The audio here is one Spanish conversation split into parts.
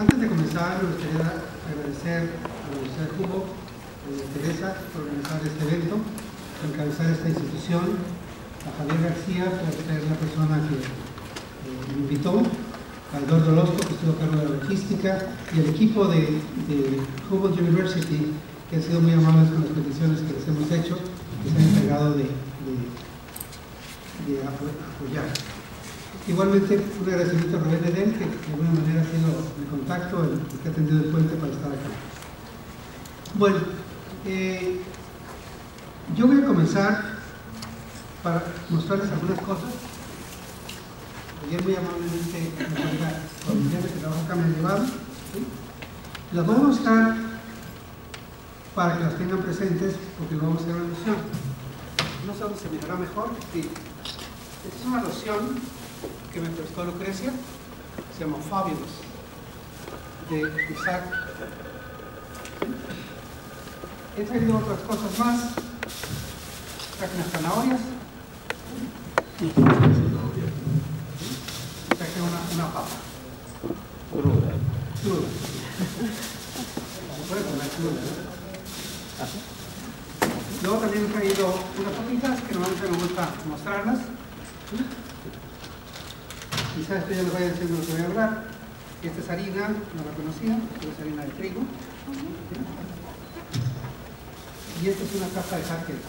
Antes de comenzar, me gustaría agradecer a la Universidad de Humboldt, a Teresa, por organizar este evento, por encabezar esta institución, a Javier García, por ser la persona que me invitó, a Eduardo Losco, que estuvo a cargo de la logística, y al equipo de Humboldt University, que han sido muy amables con las peticiones que les hemos hecho, que se han encargado de apoyar. Igualmente, un agradecimiento a Rubén Edén, que de alguna manera ha sido el contacto, el que ha tendido el puente para estar acá. Bueno, yo voy a comenzar para mostrarles algunas cosas. Ayer muy amablemente la colombiana que trabaja acá me ha llevado. ¿Sí? Las voy a mostrar para que las tengan presentes, porque lo vamos a hacer en una loción. No sé dónde se mirará mejor. Sí. Esta es una loción que me prestó Lucrecia, se llama Fabulous, de Isaac. He traído otras cosas más. Traje unas zanahorias. Traje una papa. Cruda. Se puede comer cruda, ¿no? Luego también he traído unas papitas que normalmente me gusta mostrarlas. Quizás esto ya les vaya diciendo lo que voy a hablar. Esta es harina, no la conocía, esta es harina de trigo. Y esta es una caja de hard cake.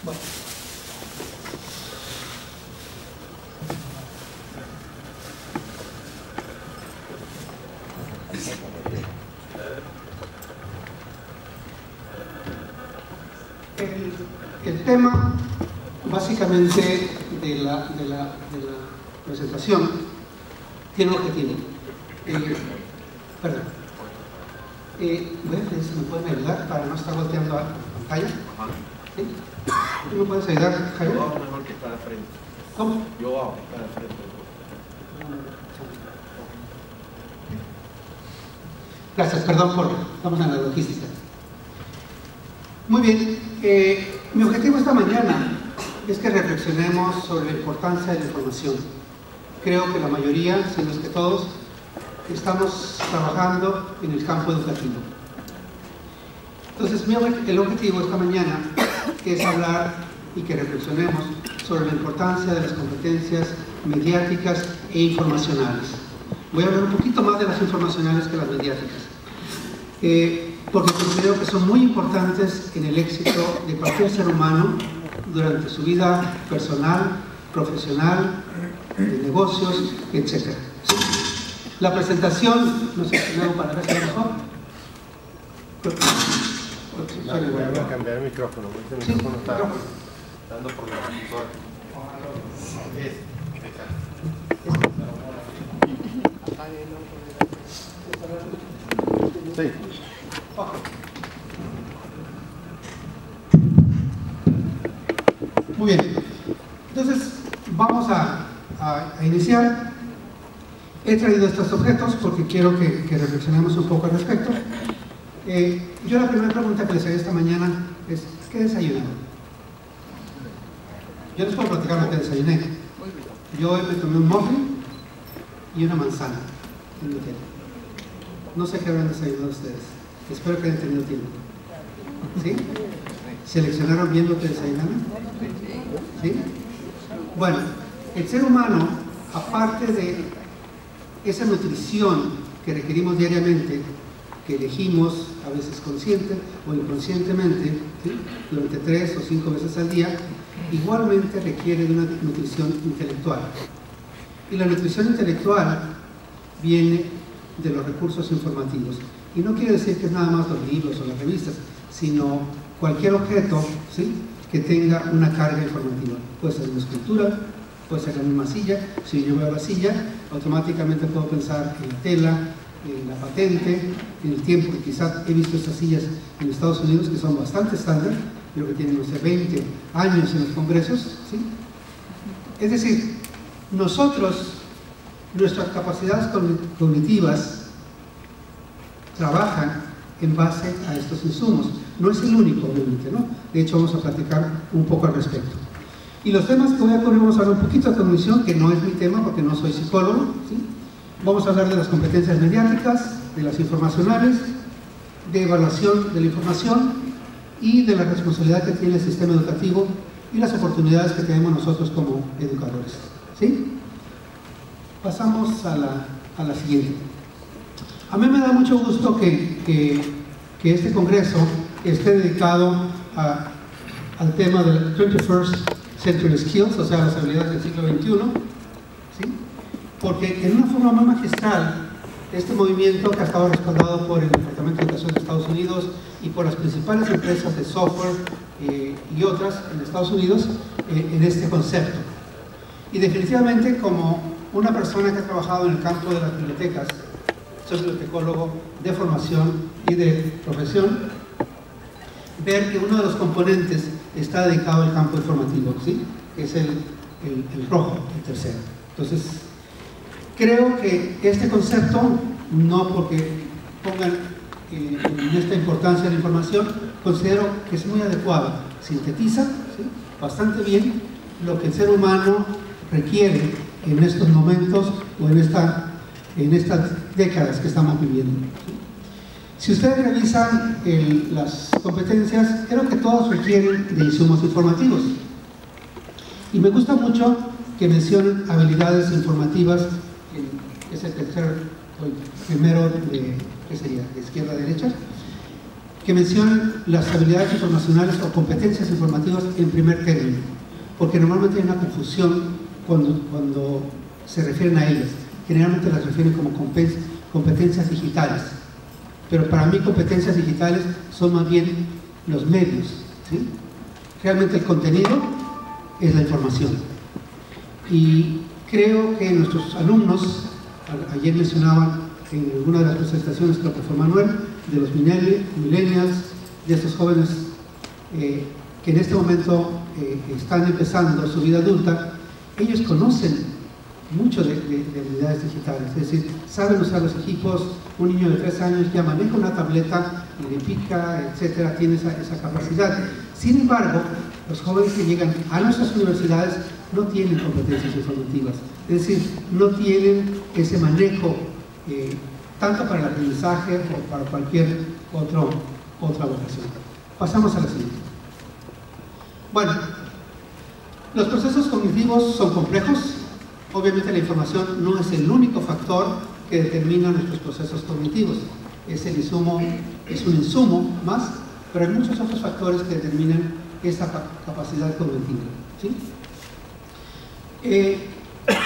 Bueno. El tema básicamente de la presentación tiene un objetivo. Perdón. ¿Me pueden ayudar para no estar volteando a la pantalla? ¿Sí? ¿Tú me puedes ayudar, Javier? Yo hago mejor que estar de frente. ¿Cómo? Yo hago que estar de frente. Gracias, perdón por... Estamos en la logística. Muy bien. Mi objetivo esta mañana es que reflexionemos sobre la importancia de la información. Creo que la mayoría, si no es que todos, estamos trabajando en el campo educativo. Entonces, el objetivo esta mañana es hablar y que reflexionemos sobre la importancia de las competencias mediáticas e informacionales. Voy a hablar un poquito más de las informacionales que las mediáticas, porque considero que son muy importantes en el éxito de cualquier ser humano durante su vida personal, profesional, de negocios, etc. La presentación, no sé si luego para ver si es mejor. Voy a cambiar el micrófono, porque el micrófono está dando por la computadora. Sí. Muy bien. Entonces, vamos a iniciar. He traído estos objetos porque quiero que reflexionemos un poco al respecto. Yo la primera pregunta que les haré esta mañana es, ¿qué desayunaron? Yo les puedo platicar lo que desayuné. Yo hoy me tomé un muffin y una manzana en mi tele. No sé qué habrán desayunado ustedes. Espero que hayan tenido tiempo. ¿Sí? ¿Seleccionaron bien lo que desayunaron? ¿Sí? Bueno, el ser humano, aparte de esa nutrición que requerimos diariamente, que elegimos a veces consciente o inconscientemente, ¿sí?, durante 3 o 5 veces al día, igualmente requiere de una nutrición intelectual. Y la nutrición intelectual viene de los recursos informativos. Y no quiere decir que es nada más los libros o las revistas, sino cualquier objeto, ¿sí?, que tenga una carga informativa. Puede ser una escultura, puede ser la misma silla. Si yo veo la silla, automáticamente puedo pensar en la tela, en la patente, en el tiempo, que quizás he visto estas sillas en Estados Unidos que son bastante estándar, creo que tienen, no sé, 20 años en los congresos, ¿sí? Es decir, nosotros, nuestras capacidades cognitivas trabajan en base a estos insumos. No es el único, obviamente, ¿no? De hecho, vamos a platicar un poco al respecto. Y los temas que voy a cubrir, vamos a hablar un poquito de cognición, que no es mi tema porque no soy psicólogo, ¿sí? Vamos a hablar de las competencias mediáticas, de las informacionales, de evaluación de la información y de la responsabilidad que tiene el sistema educativo y las oportunidades que tenemos nosotros como educadores, ¿sí? Pasamos a la siguiente. A mí me da mucho gusto que este congreso esté dedicado al tema del 21st Century Skills, o sea, las habilidades del siglo XXI, ¿sí? Porque en una forma más magistral, este movimiento que ha estado respaldado por el Departamento de Educación de Estados Unidos y por las principales empresas de software y otras en Estados Unidos en este concepto. Y definitivamente, como una persona que ha trabajado en el campo de las bibliotecas, soy bibliotecólogo de formación y de profesión, ver que uno de los componentes está dedicado al campo informativo, ¿sí? Que es el rojo, el tercero. Entonces, creo que este concepto, no porque pongan en esta importancia la información, considero que es muy adecuado, sintetiza, ¿sí?, bastante bien lo que el ser humano requiere en estos momentos o en estas décadas que estamos viviendo, ¿sí? Si ustedes revisan las competencias, creo que todos requieren de insumos informativos. Y me gusta mucho que mencionen habilidades informativas, que es el primero ¿qué sería? De izquierda a derecha, que mencionen las habilidades informacionales o competencias informativas en primer término, porque normalmente hay una confusión cuando se refieren a ellas. Generalmente las refieren como competencias digitales, pero para mí competencias digitales son más bien los medios, ¿sí? Realmente el contenido es la información. Y creo que nuestros alumnos, ayer mencionaban en alguna de las presentaciones que lo fue Manuel, de los millennials, de estos jóvenes que en este momento están empezando su vida adulta, ellos conocen mucho de habilidades digitales, es decir, saben usar los equipos. Un niño de 3 años ya maneja una tableta, le pica, etcétera, tiene esa capacidad. Sin embargo, los jóvenes que llegan a nuestras universidades no tienen competencias informativas, es decir, no tienen ese manejo tanto para el aprendizaje o para cualquier otra vocación. Pasamos a la siguiente. Bueno, los procesos cognitivos son complejos. Obviamente la información no es el único factor que determina nuestros procesos cognitivos. Es un insumo más, pero hay muchos otros factores que determinan esa capacidad cognitiva, ¿sí?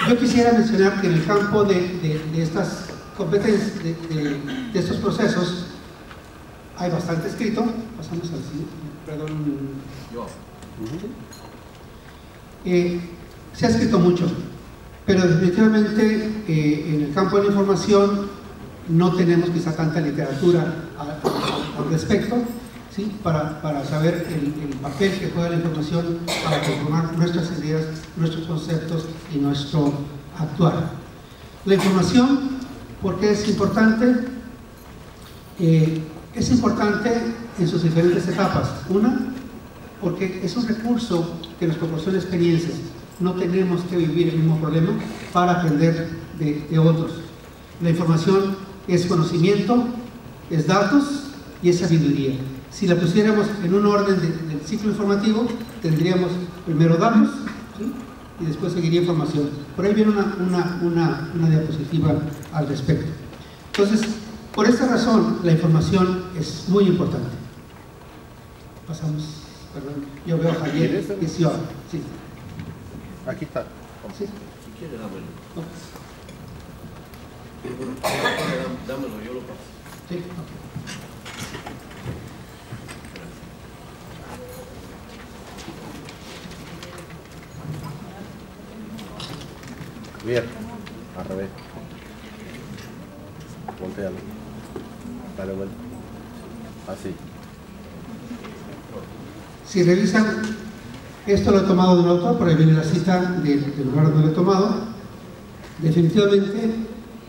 Yo quisiera mencionar que en el campo de estas competencias, de estos procesos, hay bastante escrito. Pasamos al siguiente. Perdón. Se ha escrito mucho, pero definitivamente en el campo de la información no tenemos quizá tanta literatura al respecto, ¿sí?, para saber el papel que juega la información para conformar nuestras ideas, nuestros conceptos y nuestro actuar. La información, ¿por qué es importante? Es importante en sus diferentes etapas. Una, porque es un recurso que nos proporciona experiencias. No tenemos que vivir el mismo problema para aprender de otros. La información es conocimiento, es datos y es sabiduría. Si la pusiéramos en un orden del ciclo informativo, tendríamos primero datos, ¿sí?, y después seguiría información. Por ahí viene una diapositiva al respecto. Entonces, por esta razón, la información es muy importante. Pasamos, perdón, yo veo a Javier y sí. Aquí está. Sí. Si quiere, dámelo. No. Dámelo, yo lo paso. Sí, ok. Bien, al revés. Voltealo. Dale vuelta. Así. Si revisan, esto lo he tomado de un autor, por ahí viene la cita del lugar donde lo he tomado. Definitivamente,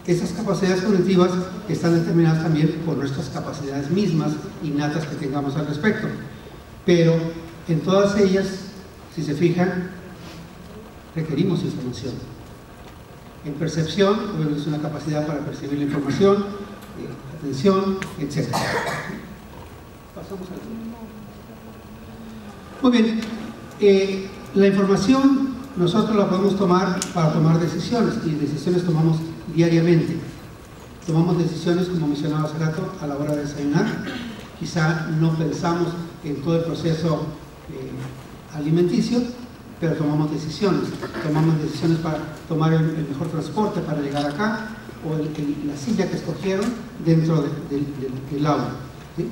esas capacidades cognitivas están determinadas también por nuestras capacidades mismas, innatas que tengamos al respecto. Pero en todas ellas, si se fijan, requerimos información. En percepción, obviamente es una capacidad para percibir la información, atención, etc. Pasamos al siguiente. Muy bien, la información nosotros la podemos tomar para tomar decisiones, y decisiones tomamos diariamente. Tomamos decisiones, como mencionaba hace rato, a la hora de desayunar. Quizá no pensamos en todo el proceso alimenticio, pero tomamos decisiones. Tomamos decisiones para tomar el mejor transporte para llegar acá, o la silla que escogieron dentro del aula, ¿sí?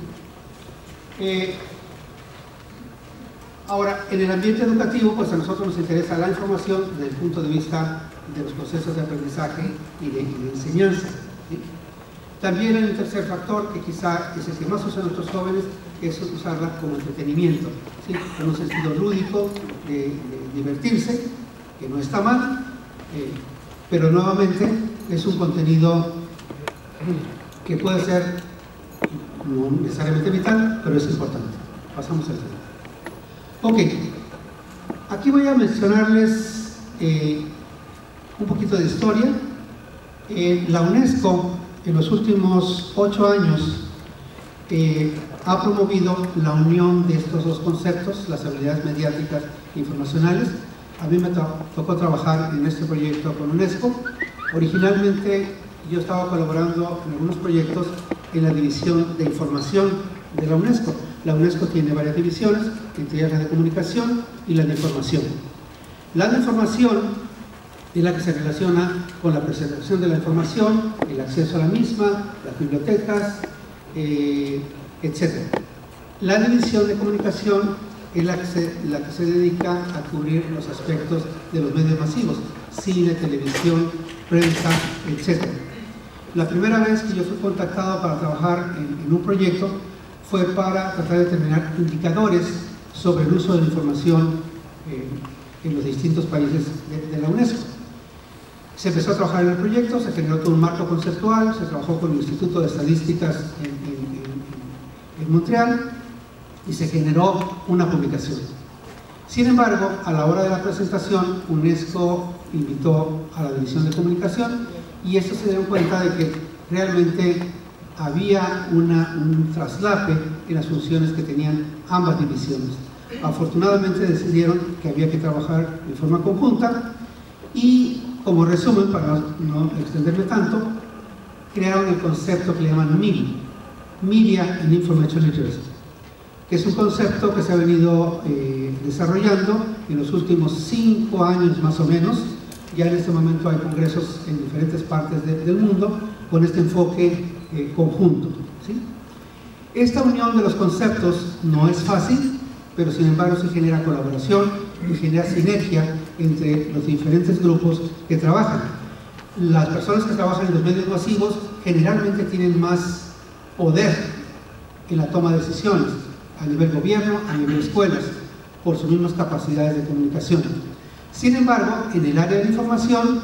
Ahora, en el ambiente educativo, pues a nosotros nos interesa la información desde el punto de vista de los procesos de aprendizaje y de enseñanza, ¿sí? También hay un tercer factor que quizá es el que más usan nuestros jóvenes, es usarla como entretenimiento, ¿sí? En un sentido lúdico, de divertirse, que no está mal, pero nuevamente es un contenido que puede ser no necesariamente vital, pero es importante. Pasamos al tema. Ok, aquí voy a mencionarles un poquito de historia. La UNESCO en los últimos 8 años ha promovido la unión de estos dos conceptos, las habilidades mediáticas e informacionales. A mí me tocó trabajar en este proyecto con UNESCO. Originalmente yo estaba colaborando en algunos proyectos en la división de información de la UNESCO. La UNESCO tiene varias divisiones, entre ellas la de comunicación y la de información. La de información es la que se relaciona con la presentación de la información, el acceso a la misma, las bibliotecas, etc. La división de comunicación es la que se dedica a cubrir los aspectos de los medios masivos, cine, televisión, prensa, etc. La primera vez que yo fui contactado para trabajar en un proyecto fue para tratar de determinar indicadores sobre el uso de la información en los distintos países de la UNESCO. Se empezó a trabajar en el proyecto, se generó todo un marco conceptual, se trabajó con el Instituto de Estadísticas en Montreal y se generó una publicación. Sin embargo, a la hora de la presentación, UNESCO invitó a la División de Comunicación y estos se dieron cuenta de que realmente había un traslape en las funciones que tenían ambas divisiones. Afortunadamente decidieron que había que trabajar de forma conjunta y, como resumen, para no extenderme tanto, crearon el concepto que le llaman MILI, Media and Information Literacy, que es un concepto que se ha venido desarrollando en los últimos 5 años más o menos. Ya en este momento hay congresos en diferentes partes del mundo con este enfoque conjunto, ¿sí? Esta unión de los conceptos no es fácil, pero sin embargo se genera colaboración y genera sinergia entre los diferentes grupos que trabajan. Las personas que trabajan en los medios masivos generalmente tienen más poder en la toma de decisiones a nivel gobierno, a nivel escuelas, por sus mismas capacidades de comunicación. Sin embargo, en el área de información,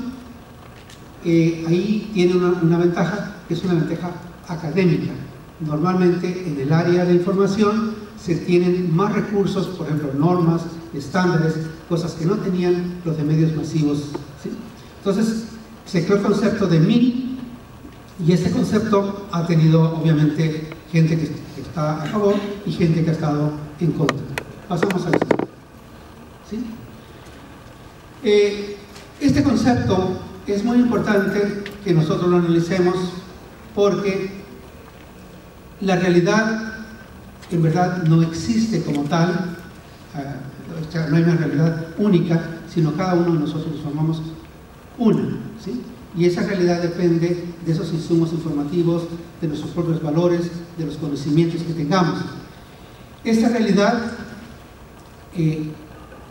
ahí tiene una ventaja, que es una ventaja académica. Normalmente en el área de información se tienen más recursos, por ejemplo, normas, estándares, cosas que no tenían los de medios masivos, ¿sí? Entonces, se creó el concepto de MIL, y este concepto ha tenido, obviamente, gente que está a favor y gente que ha estado en contra. Pasamos al siguiente, ¿sí? Este concepto es muy importante que nosotros lo analicemos porque la realidad en verdad no existe como tal, no hay una realidad única, sino cada uno de nosotros formamos una, ¿sí? Y esa realidad depende de esos insumos informativos, de nuestros propios valores, de los conocimientos que tengamos. Esta realidad,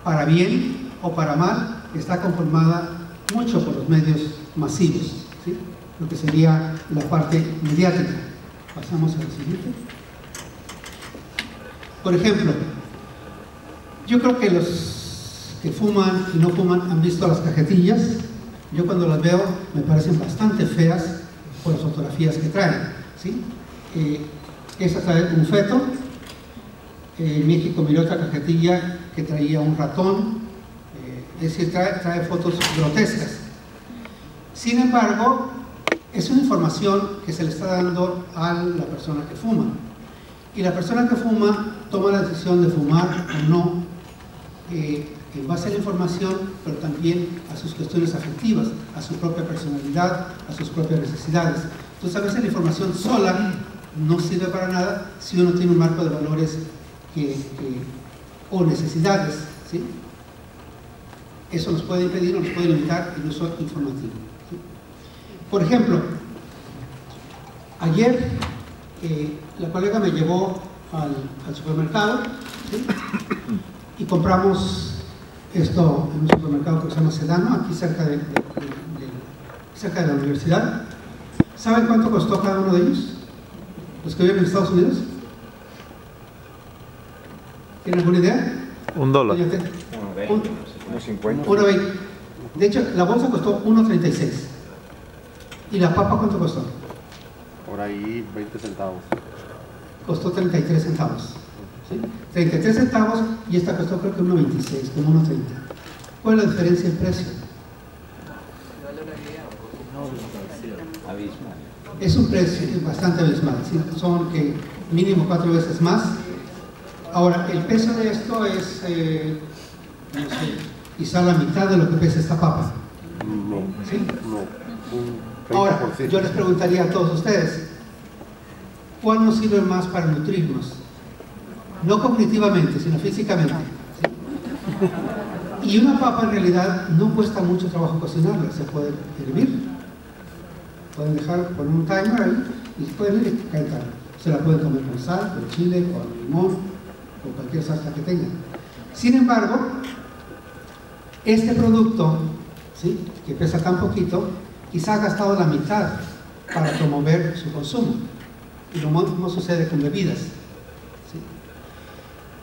para bien o para mal, está conformada mucho por los medios masivos, ¿sí? Lo que sería la parte mediática. Pasamos a la siguiente. Por ejemplo, yo creo que los que fuman y no fuman han visto las cajetillas. Yo cuando las veo me parecen bastante feas por las fotografías que traen, ¿sí? Esta trae un feto. En México miré otra cajetilla que traía un ratón es decir, trae fotos grotescas. Sin embargo, es una información que se le está dando a la persona que fuma. Y la persona que fuma toma la decisión de fumar o no en base a la información, pero también a sus cuestiones afectivas, a su propia personalidad, a sus propias necesidades. Entonces, a veces la información sola no sirve para nada si uno tiene un marco de valores o necesidades, ¿sí? Eso nos puede impedir o nos puede limitar el uso informativo, ¿sí? Por ejemplo, ayer la colega me llevó al supermercado, ¿sí? Y compramos esto en un supermercado que se llama Sedano, aquí cerca de la universidad. ¿Saben cuánto costó cada uno de ellos? ¿Los que viven en Estados Unidos? ¿Tienen alguna idea? $1. 1.50. 1.20. De hecho, la bolsa costó 1.36. ¿Y la papa cuánto costó? Por ahí 20 centavos. Costó 33 centavos. ¿Sí? 33 centavos y esta costó creo que 1.26, como 1.30. ¿Cuál es la diferencia en precio? Es un precio bastante abismal, ¿sí? Son que mínimo 4 veces más. Ahora, el peso de esto es, no sé, quizá la mitad de lo que pesa esta papa. No, ¿Sí? no. Ahora, yo les preguntaría a todos ustedes, ¿cuál nos sirve más para nutrirnos? No cognitivamente, sino físicamente, ¿sí? Y una papa en realidad no cuesta mucho trabajo cocinarla, se puede hervir. Pueden poner un timer ahí y pueden ir y calentar. Se la pueden comer con sal, con chile, con limón, con cualquier salsa que tengan. Sin embargo, este producto, ¿sí?, que pesa tan poquito, quizá ha gastado la mitad para promover su consumo. Y lo mismo sucede con bebidas, ¿sí?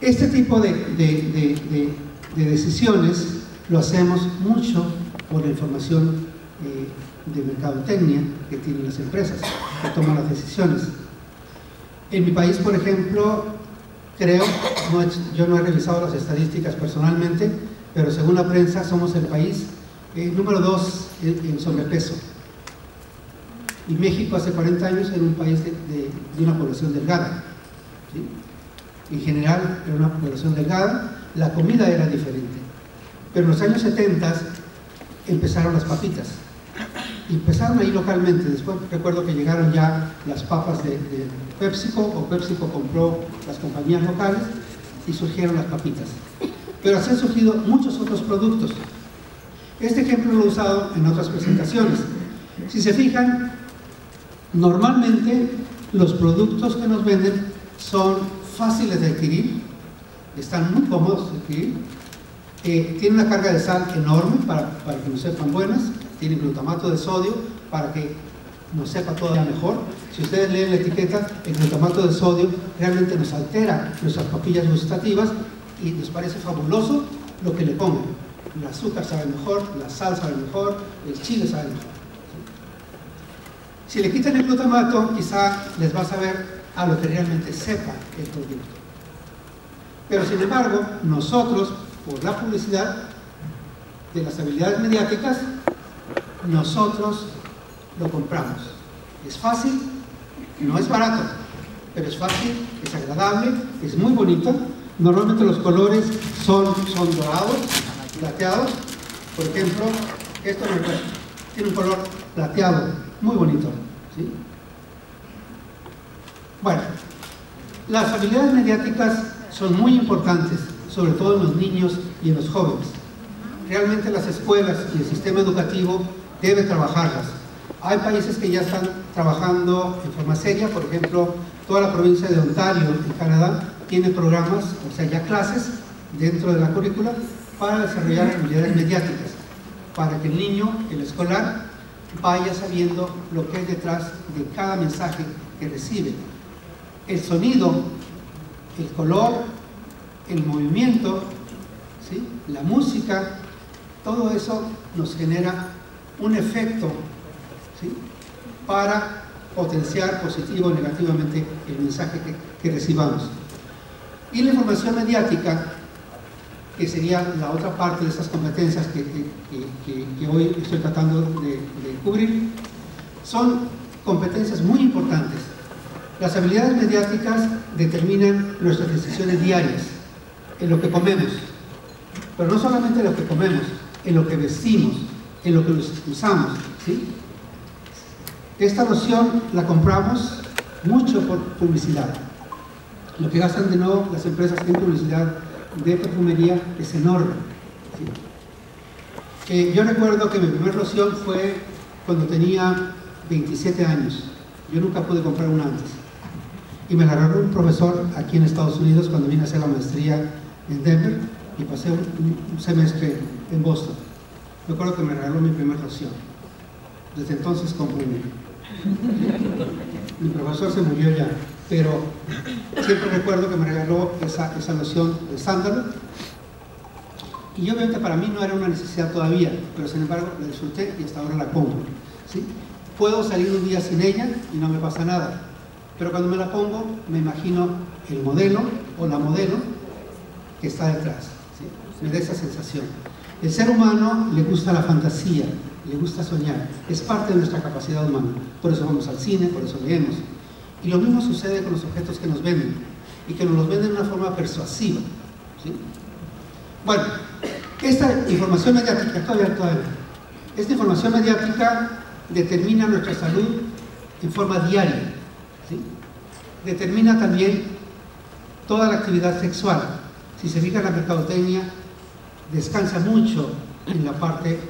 Este tipo de decisiones lo hacemos mucho por la información de mercadotecnia que tienen las empresas que toman las decisiones. En mi país, por ejemplo, creo, yo no he revisado las estadísticas personalmente, pero según la prensa somos el país número 2 en sobrepeso. Y México hace 40 años era un país de una población delgada, ¿sí? En general era una población delgada, la comida era diferente. Pero en los años 70 empezaron las papitas. Empezaron ahí localmente, después recuerdo que llegaron ya las papas de PepsiCo, o PepsiCo compró las compañías locales y surgieron las papitas. Pero así han surgido muchos otros productos. Este ejemplo lo he usado en otras presentaciones. Si se fijan, normalmente los productos que nos venden son fáciles de adquirir, están muy cómodos de adquirir, tienen una carga de sal enorme para que nos sepan buenas, tienen glutamato de sodio para que nos sepa todavía mejor. Si ustedes leen la etiqueta, el glutamato de sodio realmente nos altera nuestras papillas gustativas y nos parece fabuloso lo que le pongan. El azúcar sabe mejor, la sal sabe mejor, el chile sabe mejor. Si le quitan el glutamato, quizá les va a saber a lo que realmente sepa el producto. Pero sin embargo, nosotros, por la publicidad de las habilidades mediáticas, nosotros lo compramos. Es fácil, no es barato, pero es fácil, es agradable, es muy bonito. Normalmente los colores son dorados, plateados. Por ejemplo, esto tiene un color plateado, muy bonito, ¿sí? Bueno, las habilidades mediáticas son muy importantes, sobre todo en los niños y en los jóvenes. Realmente las escuelas y el sistema educativo deben trabajarlas. Hay países que ya están trabajando en forma seria, por ejemplo, toda la provincia de Ontario, en Canadá, tiene programas, o sea, ya clases dentro de la currícula para desarrollar habilidades mediáticas, para que el niño, el escolar, vaya sabiendo lo que hay detrás de cada mensaje que recibe. El sonido, el color, el movimiento, ¿sí?, la música, todo eso nos genera un efecto, ¿sí?, para potenciar positivo o negativamente el mensaje que recibamos. Y la información mediática que sería la otra parte de esas competencias que hoy estoy tratando de cubrir, son competencias muy importantes. Las habilidades mediáticas determinan nuestras decisiones diarias, en lo que comemos, pero no solamente en lo que comemos, en lo que vestimos, en lo que usamos, ¿sí? Esta noción la compramos mucho por publicidad. Lo que gastan de nuevo las empresas en publicidad de perfumería es enorme, ¿sí? Yo recuerdo que mi primer loción fue cuando tenía 27 años. Yo nunca pude comprar una antes. Y me la regaló un profesor aquí en Estados Unidos cuando vine a hacer la maestría en Denver y pasé un semestre en Boston. Recuerdo que me regaló mi primer loción. Desde entonces compré una. Mi profesor se murió ya, pero siempre recuerdo que me regaló esa loción de sándalo. Y obviamente para mí no era una necesidad todavía, pero sin embargo la disfruté y hasta ahora la compro, ¿sí? Puedo salir un día sin ella y no me pasa nada, pero cuando me la pongo me imagino el modelo o la modelo que está detrás, ¿sí? Me da esa sensación. El ser humano le gusta la fantasía, le gusta soñar, es parte de nuestra capacidad humana, por eso vamos al cine, por eso leemos. Y lo mismo sucede con los objetos que nos venden, y que nos los venden de una forma persuasiva, ¿sí? Bueno, esta información mediática, esta información mediática determina nuestra salud en forma diaria, ¿sí? Determina también toda la actividad sexual. Si se fija, la mercadotecnia descansa mucho en la parte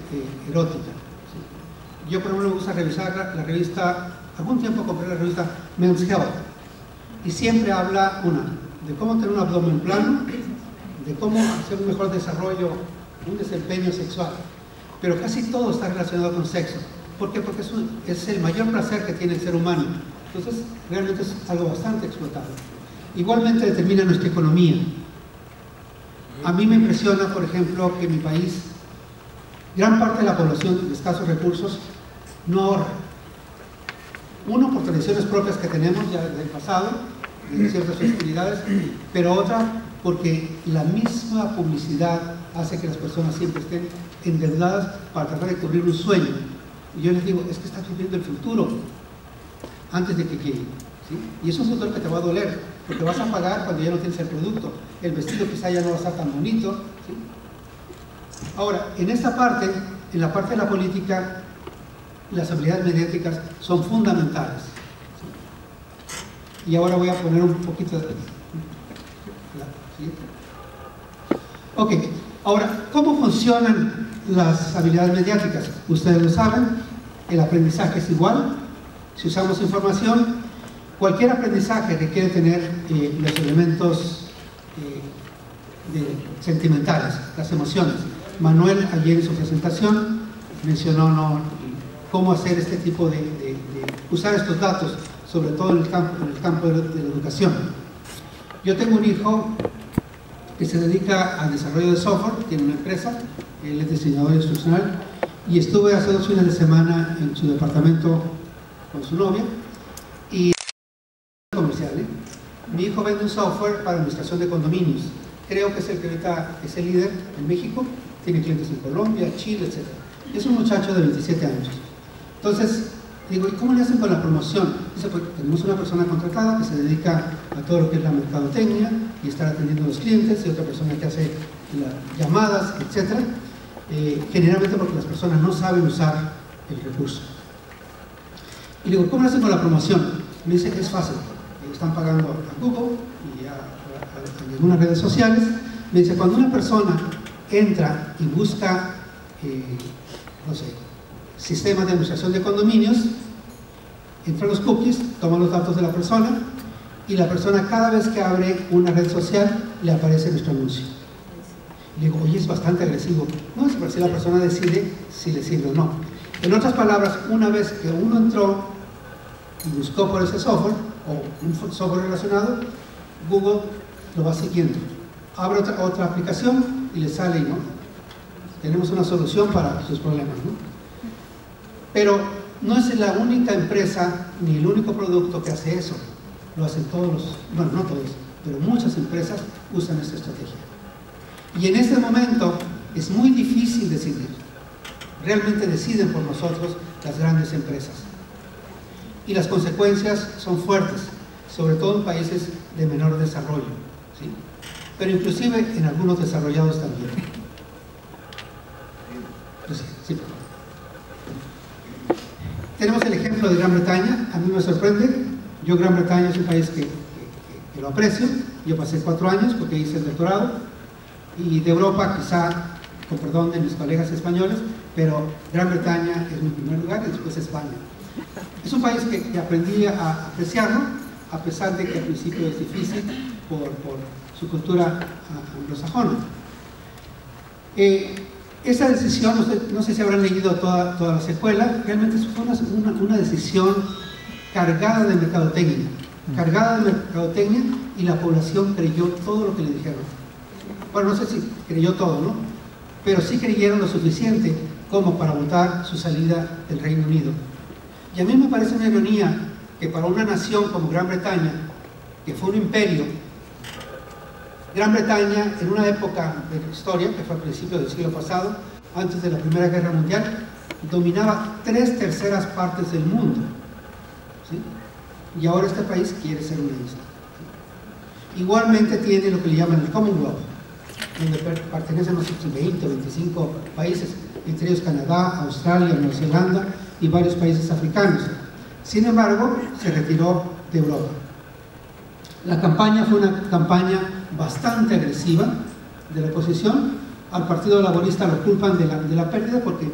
erótica, ¿sí? Yo por ejemplo me gusta revisar la revista, algún tiempo compré la revista Men's Health, y siempre habla de cómo tener un abdomen plano, de cómo hacer un mejor desarrollo, un desempeño sexual, pero casi todo está relacionado con sexo. ¿Por qué? Porque es el mayor placer que tiene el ser humano. Entonces realmente es algo bastante explotado. Igualmente determina nuestra economía. A mí me impresiona, por ejemplo, que en mi país gran parte de la población de escasos recursos no ahorra. Uno, por tradiciones propias que tenemos ya del pasado, de ciertas festividades, pero otra, porque la misma publicidad hace que las personas siempre estén endeudadas para tratar de cubrir un sueño. Y yo les digo, es que estás viviendo el futuro antes de que llegue, ¿sí? Y es un futuro que te va a doler, porque vas a pagar cuando ya no tienes el producto. El vestido quizá ya no va a estar tan bonito, ¿sí? Ahora, en esta parte, en la parte de la política, las habilidades mediáticas son fundamentales, ¿sí? Y ahora voy a poner un poquito de... ¿sí? Ok, ahora, ¿cómo funcionan las habilidades mediáticas? Ustedes lo saben, el aprendizaje es igual. Si usamos información, cualquier aprendizaje requiere tener los elementos sentimentales, las emociones. Manuel ayer en su presentación mencionó cómo hacer este tipo de usar estos datos, sobre todo en el campo de la educación. Yo tengo un hijo que se dedica al desarrollo de software, tiene una empresa, él es diseñador instruccional, y estuve hace 2 fines de semana en su departamento con su novia, y comercial, mi hijo vende un software para administración de condominios. Creo que es el que ahorita es el líder en México, tiene clientes en Colombia, Chile, etc. Es un muchacho de 27 años. Entonces, digo, ¿y cómo le hacen con la promoción? Dice, pues tenemos una persona contratada que se dedica a todo lo que es la mercadotecnia y estar atendiendo a los clientes, y otra persona que hace las llamadas, etc. Generalmente porque las personas no saben usar el recurso. Y digo, ¿cómo lo hacen con la promoción? Me dice, es fácil. Están pagando a Google y a algunas redes sociales. Me dice, cuando una persona entra y busca, no sé, sistemas de administración de condominios, entra los cookies, toma los datos de la persona, y la persona cada vez que abre una red social le aparece nuestro anuncio. Y digo, oye, es bastante agresivo. No, es por si la persona decide si le sirve o no. En otras palabras, una vez que uno entró y buscó por ese software o un software relacionado, Google lo va siguiendo. Abre otra aplicación y le sale, ¿no? Tenemos una solución para sus problemas, ¿no? Pero no es la única empresa ni el único producto que hace eso. Lo hacen todos, bueno, no todos, pero muchas empresas usan esta estrategia. Y en este momento es muy difícil decidir. Realmente deciden por nosotros las grandes empresas. Y las consecuencias son fuertes, sobre todo en países de menor desarrollo, ¿sí? Pero inclusive en algunos desarrollados también. Pues sí. Tenemos el ejemplo de Gran Bretaña. A mí me sorprende. Yo, Gran Bretaña es un país que lo aprecio. Yo pasé 4 años porque hice el doctorado. Y de Europa, quizá, con perdón de mis colegas españoles, pero Gran Bretaña es mi primer lugar y después España. Es un país que aprendí a apreciarlo, a pesar de que al principio es difícil por su cultura anglosajona. Esa decisión, no sé si habrán leído toda la secuela, realmente fue una decisión cargada de mercadotecnia. Y la población creyó todo lo que le dijeron. Bueno, no sé si creyó todo, ¿no? Pero sí creyeron lo suficiente como para votar su salida del Reino Unido. Y a mí me parece una ironía que para una nación como Gran Bretaña, que fue un imperio, Gran Bretaña, en una época de la historia, que fue al principio del siglo pasado, antes de la Primera Guerra Mundial, dominaba 3/3 partes del mundo, ¿sí? Y ahora este país quiere ser una isla. Igualmente tiene lo que le llaman el Commonwealth, donde pertenecen los 20 o 25 países, entre ellos Canadá, Australia, Nueva Zelanda y varios países africanos. Sin embargo, se retiró de Europa. La campaña fue una campaña bastante agresiva de la oposición. Al Partido Laborista lo culpan de la pérdida porque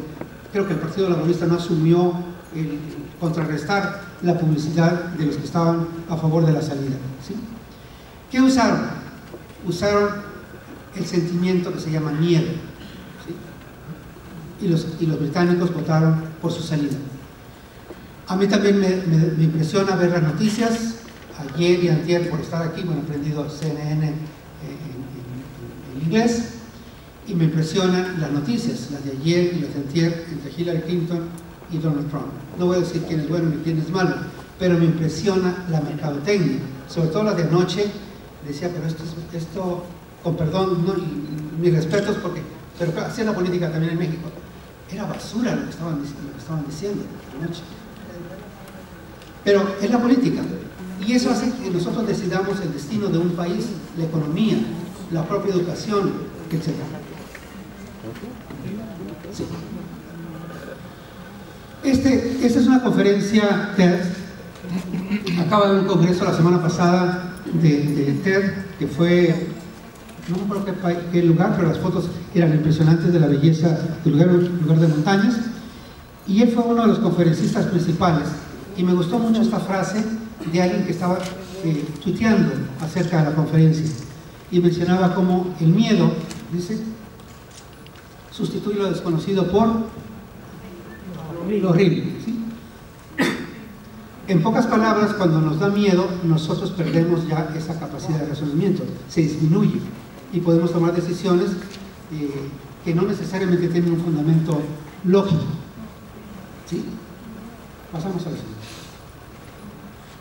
creo que el Partido Laborista no asumió el contrarrestar la publicidad de los que estaban a favor de la salida, ¿sí? ¿Qué usaron? Usaron el sentimiento que se llama miedo, ¿sí? Y los británicos votaron por su salida. A mí también me impresiona ver las noticias. Ayer y antier, por estar aquí, bueno, he aprendido CNN en inglés, y me impresionan las noticias, las de ayer y las de antier, entre Hillary Clinton y Donald Trump. No voy a decir quién es bueno ni quién es malo, pero me impresiona la mercadotecnia, sobre todo la de anoche. Decía, pero esto con perdón, no, y mis respetos, pero hacía la política también en México. Era basura lo que estaban diciendo anoche. Pero es la política. Y eso hace que nosotros decidamos el destino de un país, la economía, la propia educación, etc. Sí. Esta es una conferencia TED. Acaba de haber un congreso la semana pasada de TED, que fue, no me acuerdo qué lugar, pero las fotos eran impresionantes de la belleza del lugar de montañas. Y él fue uno de los conferencistas principales. Y me gustó mucho esta frase de alguien que estaba tuiteando acerca de la conferencia y mencionaba cómo el miedo, dice, sustituye lo desconocido por lo horrible, ¿sí? En pocas palabras, cuando nos da miedo, nosotros perdemos ya esa capacidad de razonamiento, se disminuye y podemos tomar decisiones que no necesariamente tienen un fundamento lógico, ¿sí? Pasamos a la siguiente.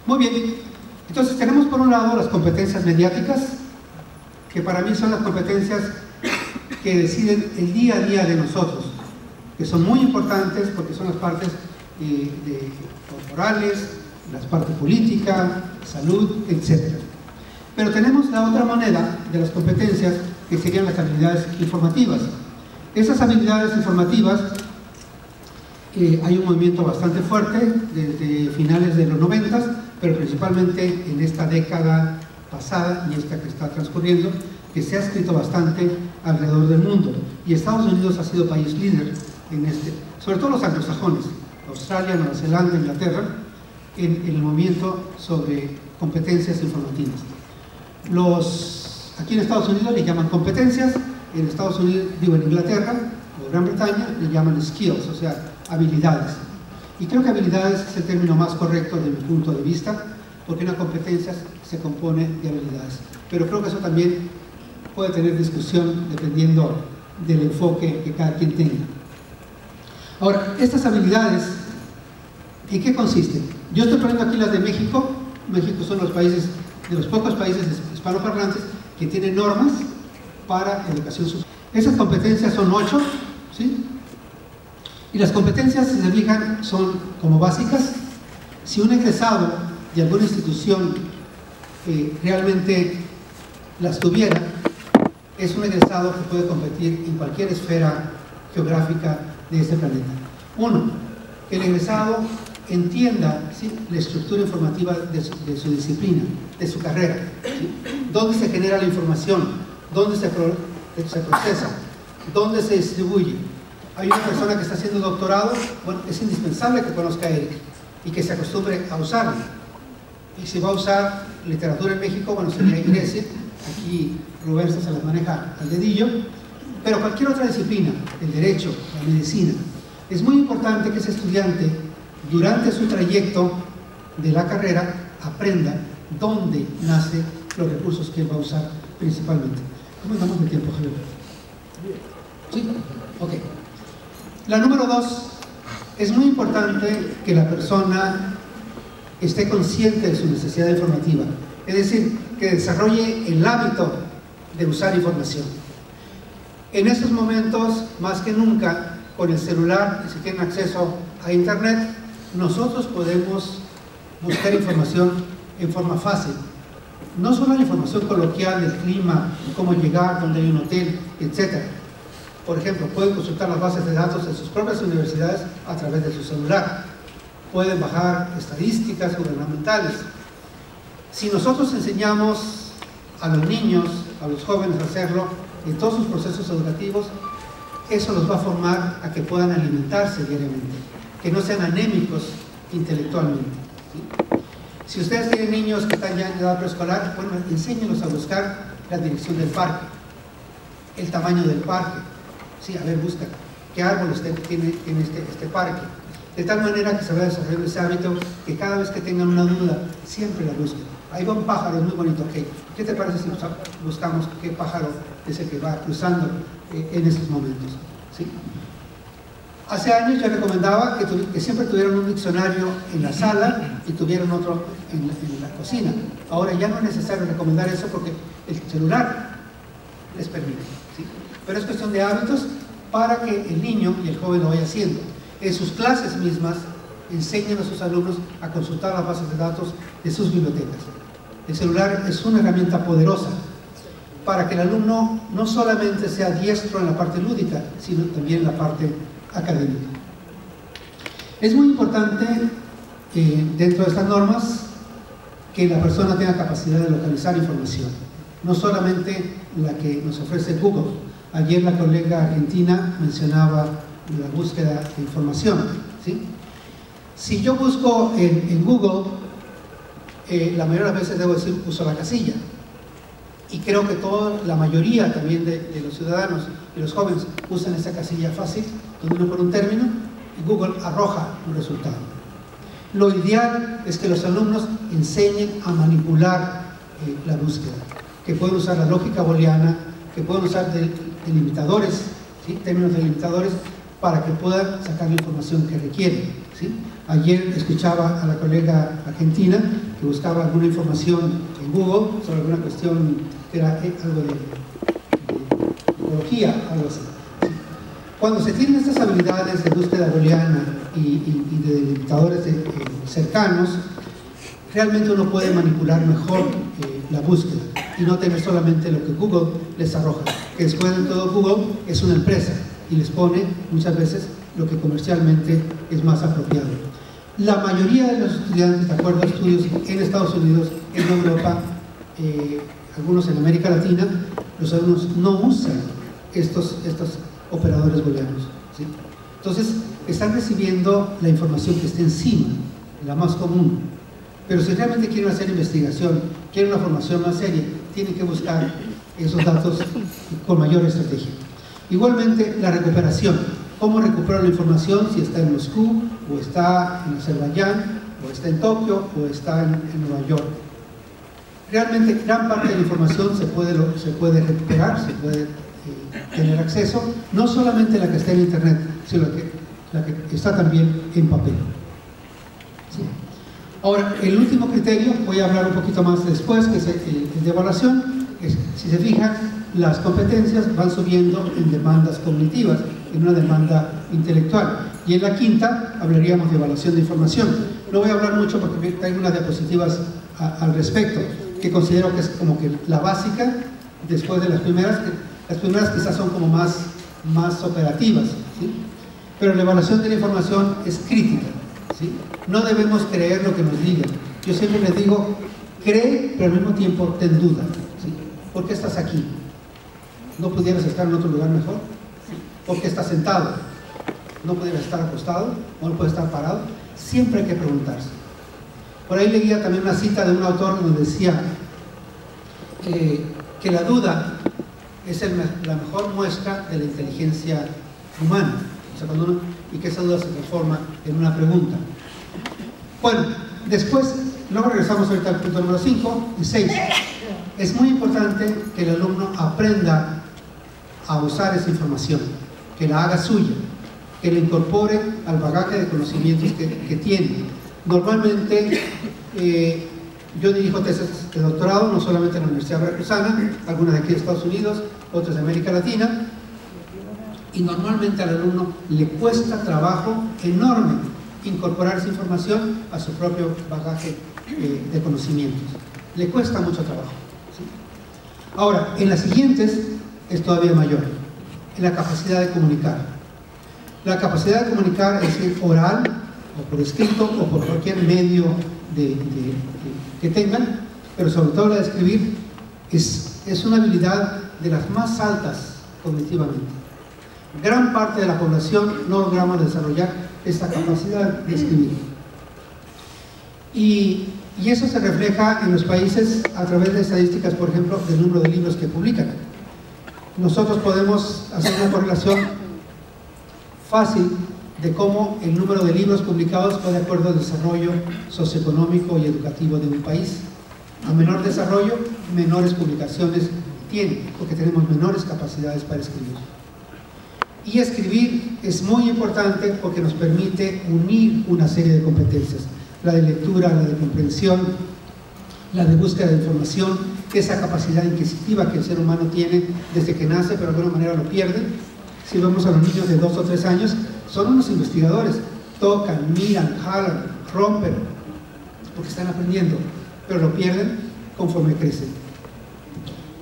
Muy bien, entonces tenemos por un lado las competencias mediáticas, que para mí son las competencias que deciden el día a día de nosotros, que son muy importantes porque son las partes corporales, las partes política, salud, etc. Pero tenemos la otra moneda de las competencias, que serían las habilidades informativas. Esas habilidades informativas, hay un movimiento bastante fuerte desde finales de los 90, pero principalmente en esta década pasada y esta que está transcurriendo, que se ha escrito bastante alrededor del mundo. Y Estados Unidos ha sido país líder en sobre todo los anglosajones, Australia, Nueva Zelanda, Inglaterra, en el movimiento sobre competencias informativas. Aquí en Estados Unidos le llaman competencias, en Estados Unidos, en Inglaterra o Gran Bretaña le llaman skills, o sea, habilidades. Y creo que habilidades es el término más correcto desde mi punto de vista, porque una competencia se compone de habilidades. Pero creo que eso también puede tener discusión dependiendo del enfoque que cada quien tenga. Ahora, estas habilidades, ¿en qué consisten? Yo estoy poniendo aquí las de México. México son los países, de los pocos países hispanoparlantes que tienen normas para educación superior. Esas competencias son 8, ¿sí? Y las competencias, si se fijan, son como básicas. Si un egresado de alguna institución realmente las tuviera, es un egresado que puede competir en cualquier esfera geográfica de este planeta. Uno, que el egresado entienda, ¿sí?, la estructura informativa de su disciplina, de su carrera, ¿sí? Dónde se genera la información, dónde se procesa, dónde se distribuye. Hay una persona que está haciendo doctorado, bueno, es indispensable que conozca a ERIC y que se acostumbre a usarlo. Y si va a usar literatura en México, bueno, sería IRESE. Aquí Roberto se las maneja al dedillo, pero cualquier otra disciplina, el derecho, la medicina, es muy importante que ese estudiante, durante su trayecto de la carrera, aprenda dónde nacen los recursos que él va a usar principalmente. ¿Cómo estamos de tiempo, Javier? ¿Sí? Ok. La número 2, es muy importante que la persona esté consciente de su necesidad informativa, es decir, que desarrolle el hábito de usar información. En estos momentos, más que nunca, con el celular, si tienen acceso a internet, nosotros podemos buscar información en forma fácil. No solo la información coloquial del clima, cómo llegar, dónde hay un hotel, etc. Por ejemplo, pueden consultar las bases de datos de sus propias universidades a través de su celular. Pueden bajar estadísticas gubernamentales. Si nosotros enseñamos a los niños, a los jóvenes a hacerlo en todos sus procesos educativos, eso los va a formar a que puedan alimentarse diariamente, que no sean anémicos intelectualmente, ¿sí? Si ustedes tienen niños que están ya en edad preescolar, bueno, enséñenlos a buscar la dirección del parque, el tamaño del parque, sí, a ver, busca qué árboles tiene este parque, de tal manera que se va desarrollando ese hábito, que cada vez que tengan una duda, siempre la busquen. Ahí va un pájaro, es muy bonito, ok, ¿qué te parece si buscamos qué pájaro es el que va cruzando en estos momentos? ¿Sí? Hace años yo recomendaba que siempre tuvieran un diccionario en la sala y tuvieran otro en la cocina. Ahora ya no es necesario recomendar eso porque el celular les permite, ¿sí? Pero es cuestión de hábitos para que el niño y el joven lo vaya haciendo. En sus clases mismas enseñen a sus alumnos a consultar las bases de datos de sus bibliotecas. El celular es una herramienta poderosa para que el alumno no solamente sea diestro en la parte lúdica, sino también en la parte académica. Es muy importante dentro de estas normas que la persona tenga capacidad de localizar información, no solamente la que nos ofrece Google. Ayer la colega argentina mencionaba la búsqueda de información, ¿sí? Si yo busco en Google, la mayoría de las veces debo decir uso la casilla, y creo que la mayoría también de los ciudadanos y los jóvenes usan esta casilla fácil, donde uno pone un término y Google arroja un resultado. Lo ideal es que los alumnos enseñen a manipular la búsqueda, que pueden usar la lógica booleana, que pueden usar delimitadores, ¿sí?, términos delimitadores, para que puedan sacar la información que requieren, ¿sí? Ayer escuchaba a la colega argentina que buscaba alguna información en Google sobre alguna cuestión que era algo de ecología, algo así, ¿sí? Cuando se tienen estas habilidades de búsqueda booleana y de delimitadores cercanos, realmente uno puede manipular mejor la búsqueda y no tener solamente lo que Google les arroja, que después de todo Google es una empresa y les pone muchas veces lo que comercialmente es más apropiado. La mayoría de los estudiantes, de acuerdo a estudios en Estados Unidos, en Europa, algunos en América Latina, los alumnos no usan estos operadores booleanos, ¿sí? Entonces, están recibiendo la información que está encima, la más común. Pero si realmente quieren hacer investigación, quieren una formación más seria, tienen que buscar esos datos con mayor estrategia. Igualmente, la recuperación. ¿Cómo recupero la información si está en Moscú, o está en Azerbaiyán, o está en Tokio, o está en Nueva York? Realmente, gran parte de la información se puede recuperar, se puede tener acceso, no solamente la que está en Internet, sino la que está también en papel, ¿sí? Ahora, el último criterio, voy a hablar un poquito más después, que es el de evaluación. Si se fijan, las competencias van subiendo en demandas cognitivas, en una demanda intelectual. Y en la quinta hablaríamos de evaluación de información. No voy a hablar mucho porque traigo unas diapositivas al respecto, que considero que es como que la básica después de las primeras quizás son como más operativas, ¿sí? Pero la evaluación de la información es crítica, ¿sí? No debemos creer lo que nos digan. Yo siempre les digo, cree, pero al mismo tiempo ten duda, ¿sí? ¿Por qué estás aquí? ¿No pudieras estar en otro lugar mejor? ¿Por qué estás sentado? ¿No pudieras estar acostado? ¿O no puedes estar parado? Siempre hay que preguntarse. Por ahí leía también una cita de un autor donde decía que la duda es la mejor muestra de la inteligencia humana, o sea, y que esa duda se transforma en una pregunta. Bueno, después, luego regresamos ahorita al punto número 5 y 6. Es muy importante que el alumno aprenda a usar esa información, que la haga suya, que la incorpore al bagaje de conocimientos que tiene. Normalmente, yo dirijo tesis de doctorado, no solamente en la Universidad Veracruzana, algunas de aquí de Estados Unidos, otras de América Latina, y normalmente al alumno le cuesta trabajo enorme incorporar esa información a su propio bagaje de conocimientos. Le cuesta mucho trabajo, ¿sí? Ahora, en las siguientes es todavía mayor, en la capacidad de comunicar. La capacidad de comunicar es decir, oral, o por escrito, o por cualquier medio que tengan, pero sobre todo la de escribir es una habilidad de las más altas cognitivamente. Gran parte de la población no logramos desarrollar esta capacidad de escribir. Y eso se refleja en los países a través de estadísticas, por ejemplo, del número de libros que publican. Nosotros podemos hacer una correlación fácil de cómo el número de libros publicados va de acuerdo al desarrollo socioeconómico y educativo de un país. A menor desarrollo, menores publicaciones tiene, porque tenemos menores capacidades para escribir. Y escribir es muy importante porque nos permite unir una serie de competencias, la de lectura, la de comprensión, la de búsqueda de información, esa capacidad inquisitiva que el ser humano tiene desde que nace, pero de alguna manera lo pierde. Si vemos a los niños de 2 o 3 años, son unos investigadores, tocan, miran, jalan, rompen, porque están aprendiendo, pero lo pierden conforme crecen.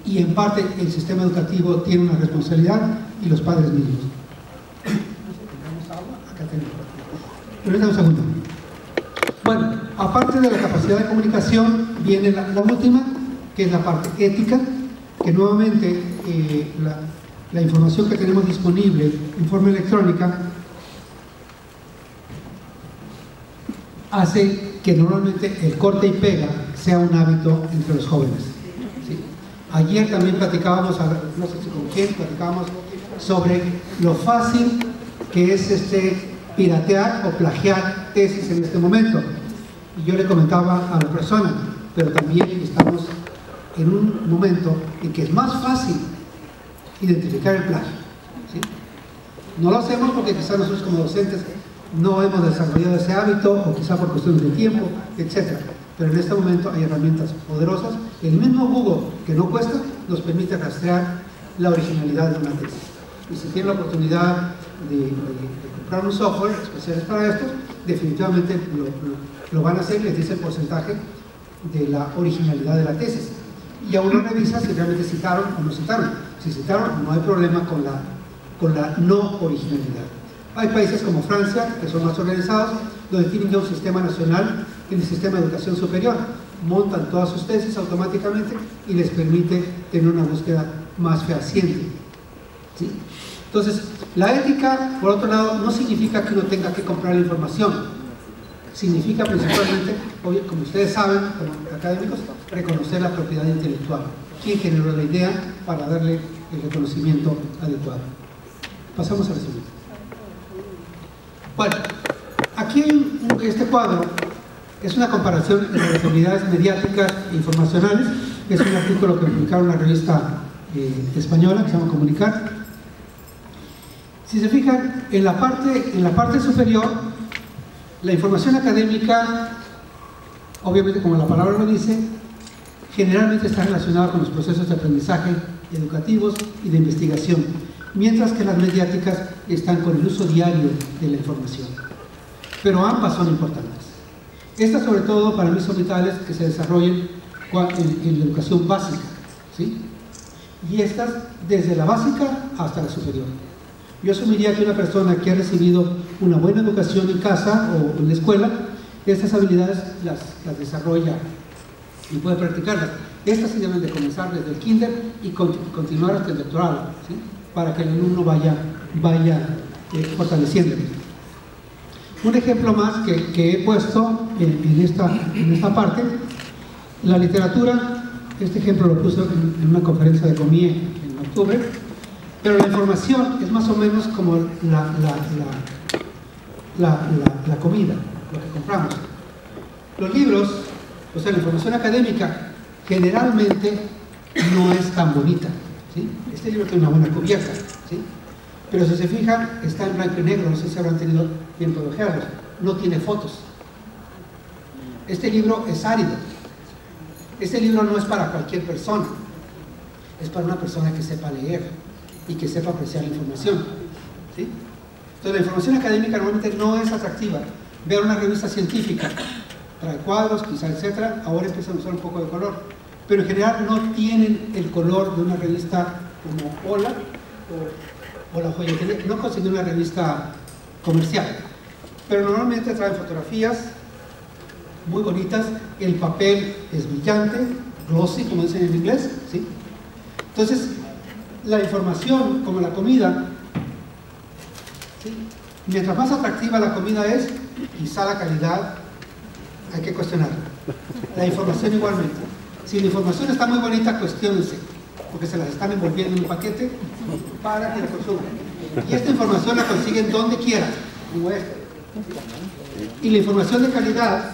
Y en parte el sistema educativo tiene una responsabilidad y los padres mismos. ¿Tenemos agua? Acá tenemos. Permítanme un segundo. Bueno, aparte de la capacidad de comunicación, viene la última, que es la parte ética, que nuevamente la información que tenemos disponible en forma electrónica hace que normalmente el corte y pega sea un hábito entre los jóvenes, ¿sí? Ayer también platicábamos, no sé si con quién, platicábamos sobre lo fácil que es piratear o plagiar tesis en este momento. Y yo le comentaba a la persona, pero también estamos en un momento en que es más fácil identificar el plagio, ¿sí? No lo hacemos porque quizás nosotros como docentes no hemos desarrollado ese hábito, o quizá por cuestiones de tiempo, etc. Pero en este momento hay herramientas poderosas. El mismo Google, que no cuesta, nos permite rastrear la originalidad de una tesis. Y si tienen la oportunidad de comprar un software especial para esto, definitivamente lo van a hacer. Les dice el porcentaje de la originalidad de la tesis. Y aún no revisa si realmente citaron o no citaron. Si citaron, no hay problema con la no originalidad. Hay países como Francia, que son más organizados, donde tienen ya un sistema nacional en el sistema de educación superior. Montan todas sus tesis automáticamente y les permite tener una búsqueda más fehaciente, ¿sí? Entonces, la ética, por otro lado, no significa que uno tenga que comprar la información. Significa principalmente, como ustedes saben, como académicos, reconocer la propiedad intelectual. ¿Quién generó la idea para darle el reconocimiento adecuado? Pasamos a la siguiente. Bueno, aquí hay este cuadro es una comparación entre las habilidades mediáticas e informacionales. Es un artículo que publicaron en una revista española que se llama Comunicar. Si se fijan, en la parte superior, la información académica, obviamente como la palabra lo dice, generalmente está relacionada con los procesos de aprendizaje educativos y de investigación, mientras que las mediáticas están con el uso diario de la información. Pero ambas son importantes. Estas sobre todo para mí son vitales que se desarrollen en la educación básica, ¿sí? Y estas desde la básica hasta la superior. Yo asumiría que una persona que ha recibido una buena educación en casa o en la escuela, estas habilidades las desarrolla y puede practicarlas. Estas sí deben de comenzar desde el kinder y continuar hasta el doctorado, ¿sí? Para que el alumno vaya fortaleciéndolo. Un ejemplo más que he puesto en esta parte, la literatura. Este ejemplo lo puse en una conferencia de COMIE en octubre, pero la información es más o menos como la comida, lo que compramos. Los libros, o sea, la información académica generalmente no es tan bonita, ¿sí? Este libro tiene una buena cubierta, ¿sí? Pero si se fijan, está en blanco y negro, no sé si habrán tenido tiempo de ojearlos, no tiene fotos. Este libro es árido. Este libro no es para cualquier persona, es para una persona que sepa leer y que sepa apreciar la información, ¿sí? Entonces la información académica normalmente no es atractiva. Ver una revista científica, trae cuadros, quizá, etcétera, ahora empiezan a usar un poco de color, pero en general no tienen el color de una revista como Hola o La Folletería, no consiguen una revista comercial, pero normalmente traen fotografías muy bonitas, el papel es brillante, glossy, como dicen en inglés, ¿sí? Entonces, la información, como la comida, ¿sí? Mientras más atractiva la comida es, quizá la calidad hay que cuestionarla. La información igualmente. Si la información está muy bonita, cuestiónense, porque se las están envolviendo en un paquete para que la consuman. Y esta información la consiguen donde quieran, como esta. Y la información de calidad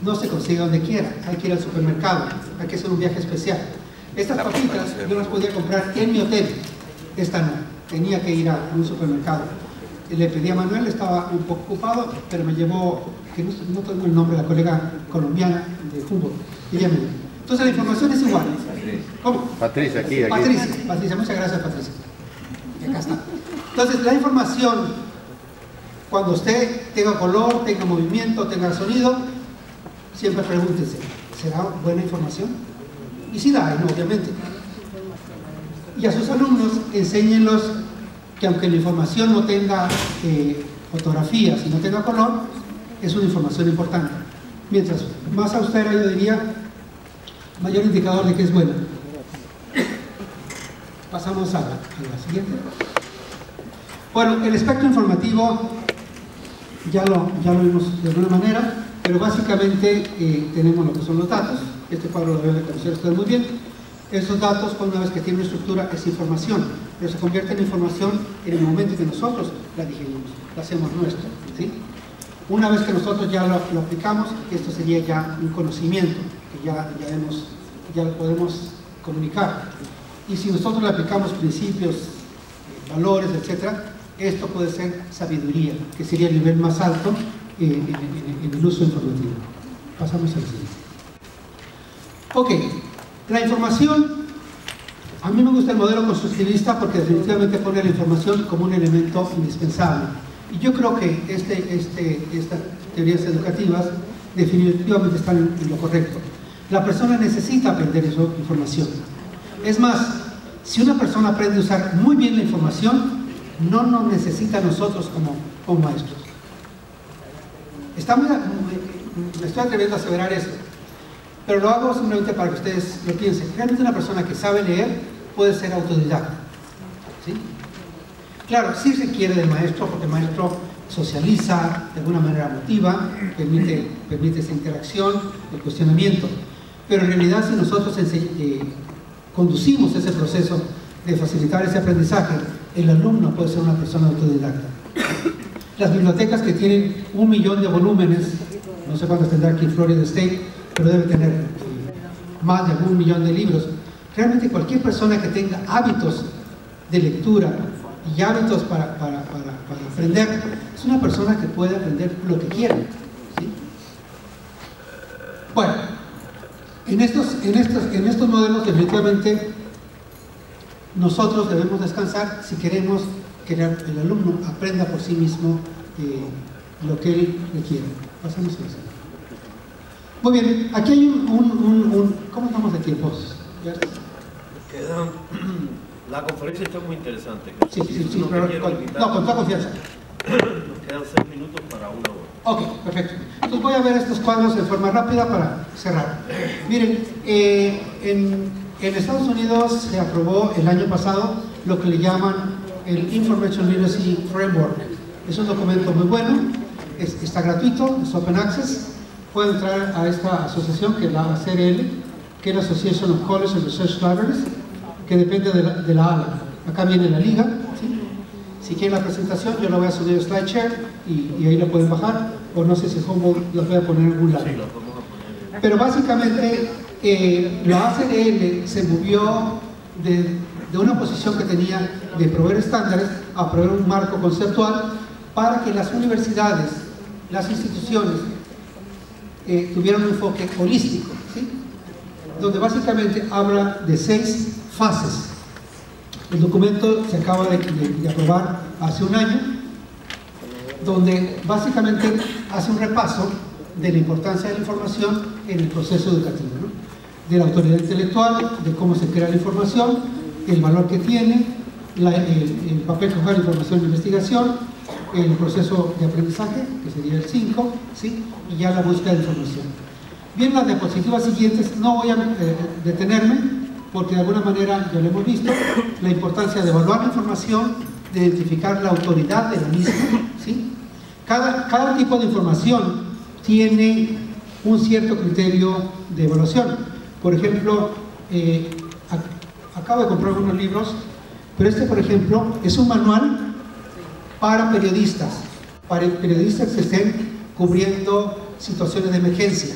no se consigue donde quiera, hay que ir al supermercado, hay que hacer un viaje especial. Estas papitas yo las podía comprar en mi hotel, esta no, tenía que ir a un supermercado. Le pedí a Manuel, estaba un poco ocupado, pero me llevó, que no tengo el nombre, la colega colombiana de Humboldt, ella me dio. Entonces la información es igual. ¿Cómo? Patricia, aquí. Patricia, muchas gracias, Patricia. Y acá está. Entonces la información, cuando usted tenga color, tenga movimiento, tenga sonido, siempre pregúntese, ¿será buena información? Y sí la hay, ¿no? Obviamente. Y a sus alumnos, enséñenlos que aunque la información no tenga fotografías y no tenga color, es una información importante. Mientras más austera, yo diría, mayor indicador de que es buena. Pasamos a la siguiente. Bueno, el espectro informativo ya lo vimos de alguna manera, pero básicamente tenemos lo que son los datos. Este cuadro lo deben de conocer ustedes muy bien. Esos datos, una vez que tienen una estructura, es información, pero se convierte en información en el momento que nosotros la digerimos, la hacemos nuestra, ¿sí? Una vez que nosotros ya lo aplicamos, esto sería ya un conocimiento que ya lo podemos comunicar. Y si nosotros le aplicamos principios, valores, etcétera, esto puede ser sabiduría, que sería el nivel más alto en el uso informativo. Pasamos al siguiente. Ok, la información, a mí me gusta el modelo constructivista porque definitivamente pone la información como un elemento indispensable. Y yo creo que estas teorías educativas definitivamente están en lo correcto. La persona necesita aprender esa información. Es más, si una persona aprende a usar muy bien la información, no nos necesita a nosotros como maestros. Me estoy atreviendo a aseverar eso, pero lo hago simplemente para que ustedes lo piensen. Realmente una persona que sabe leer puede ser autodidacta, ¿sí? Claro, sí requiere del maestro, porque el maestro socializa, de alguna manera motiva, permite esa interacción, el cuestionamiento, pero en realidad si nosotros conducimos ese proceso de facilitar ese aprendizaje, el alumno puede ser una persona autodidacta. Las bibliotecas que tienen 1 millón de volúmenes, no sé cuántos tendrá aquí Florida State, pero debe tener más de 1 millón de libros. Realmente cualquier persona que tenga hábitos de lectura y hábitos para aprender, es una persona que puede aprender lo que quiera, ¿sí? Bueno, en estos modelos definitivamente nosotros debemos descansar si queremos que el alumno aprenda por sí mismo lo que él requiere. Pasamos a eso. Muy bien, aquí hay ¿cómo estamos de tiempos? La conferencia está muy interesante. Sí, pero con toda confianza. Nos quedan 6 minutos para 1 hora. Ok, perfecto. Entonces voy a ver estos cuadros de forma rápida para cerrar. Miren, en Estados Unidos se aprobó el año pasado lo que le llaman el Information Literacy Framework. Es un documento muy bueno, está gratuito, es Open Access. Pueden entrar a esta asociación que es la ACRL, que es la Association of College and Research Libraries, que depende de la ALA. Acá viene la liga, ¿sí? Si quieren la presentación, yo la voy a subir a SlideShare y ahí la pueden bajar, o no sé si Humboldt las voy a poner en algún lado. Sí, las vamos a poner. Pero básicamente la ACRL se movió de una posición que tenía de proveer estándares a proveer un marco conceptual para que las universidades, las instituciones, tuvieran un enfoque holístico, ¿sí? Donde básicamente habla de 6 fases. El documento se acaba de aprobar hace un año, donde básicamente hace un repaso de la importancia de la información en el proceso educativo, ¿no? De la autoridad intelectual, de cómo se crea la información, el valor que tiene, el papel que juega la información de investigación, el proceso de aprendizaje, que sería el 5, ¿sí? Y ya la búsqueda de información. Bien, las diapositivas siguientes no voy a detenerme, porque de alguna manera ya lo hemos visto, la importancia de evaluar la información, de identificar la autoridad de la misma, ¿sí? Cada tipo de información tiene un cierto criterio de evaluación. Por ejemplo, acabo de comprar unos libros, pero este, por ejemplo, es un manual para periodistas que estén cubriendo situaciones de emergencia.